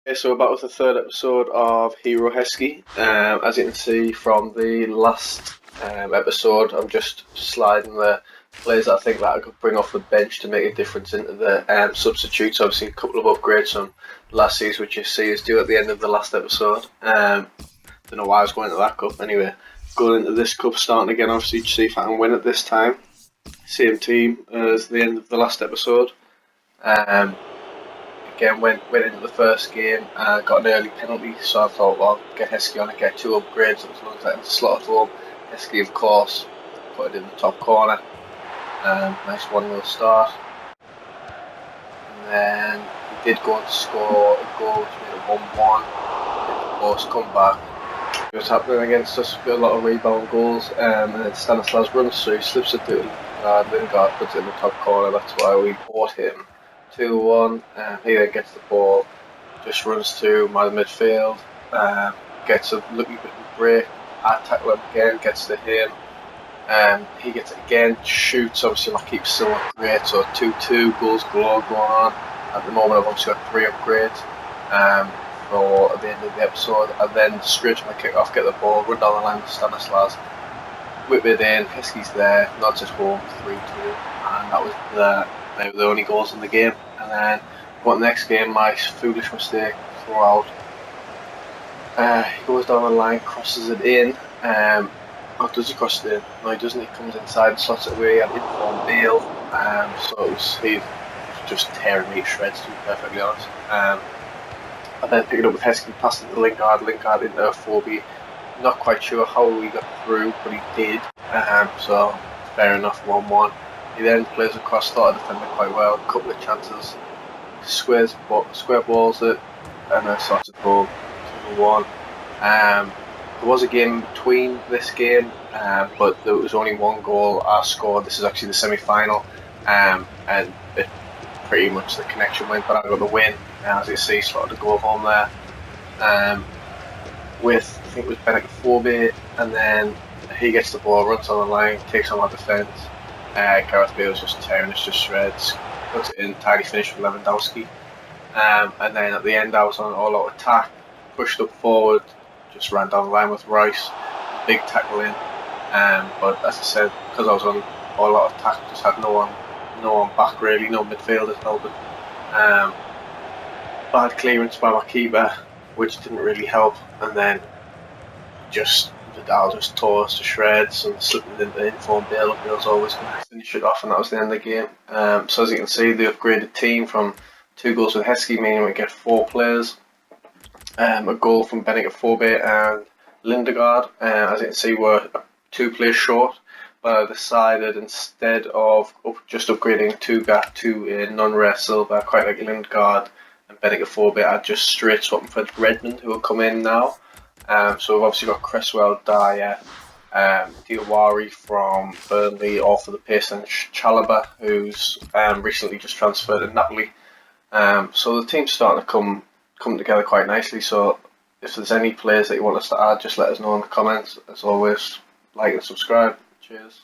Okay, so we're back with the third episode of Hero Heskey. As you can see from the last episode, I'm just sliding the players that I think that I could bring off the bench to make a difference into the substitutes. Obviously, a couple of upgrades from last season, which you see is due at the end of the last episode. Don't know why I was going into that cup. Anyway, going into this cup, starting again, obviously, to see if I can win it this time. Same team as the end of the last episode. Again, went into the first game, got an early penalty, so I thought, well, get Heskey on and get two upgrades as long as I can slot it home. Heskey, of course, put it in the top corner. Nice 1-0 start. And then he did go and score a goal, which made it 1-1. Of course, come back. It was happening against us, a lot of rebound goals, and then Stanislas runs through, slips it to Lingard puts it in the top corner. That's why we bought him. 2-1, he then gets the ball, just runs to my midfield, gets a lucky bit of break, I tackle him again, gets to him, he gets it again, shoots. Obviously my keeper's still not great, so 2-2, goals galore going on. At the moment I've obviously got 3 upgrades for the end of the episode, and then straight to my kick off, get the ball, run down the line with Stanislas, whip it in, Heskey's there, nods it home, 3-2, and that was the only goals in the game. And then what next game, my foolish mistake, throw out. He goes down the line, crosses it in. Oh, does he cross it in? No, he doesn't. He comes inside and slots it away at informed Bale. So it was, he was just tearing me to shreds, to be perfectly honest. And then picking up with Heskey, passing to Lingard into a 4B. Not quite sure how we got through, but he did. So fair enough, 1-1. He then plays across, started defending quite well, a couple of chances, square balls it, and then starts it home, 2-1. There was a game between this game, but there was only one goal I scored. This is actually the semi-final, and it pretty much the connection went, but I got the win. As you see, slotted a goal home there, with, I think it was Benedict Forbe, and then he gets the ball, runs on the line, takes on our defence. Gareth Bale's just tearing us to shreds, puts it in, tidy finish with Lewandowski. And then at the end I was on all-out attack, pushed up forward, just ran down the line with Rice, big tackle in. But as I said, because I was on all-out attack, just had no one back really, no midfielders helping. Bad clearance by my keeper, which didn't really help, and then Vidal just tore us to shreds and slipped it into informed Bale. He was always going to finish it off, and that was the end of the game. So as you can see, the upgraded team from 2 goals with Heskey, meaning we get 4 players. A goal from Benedict Forbe and Lindegaard. As you can see, we're 2 players short, but I decided instead of just upgrading to non-rare silver, I quite like Lindegaard and Benedict Forbe, I'd just straight swap them for Redmond, who will come in now. So we've obviously got Cresswell, Dyer, Diawari from Burnley, all for the pace, and Chalobah, who's recently just transferred to Napoli. So the team's starting to come together quite nicely. So if there's any players that you want us to add, just let us know in the comments. As always, like and subscribe. Cheers.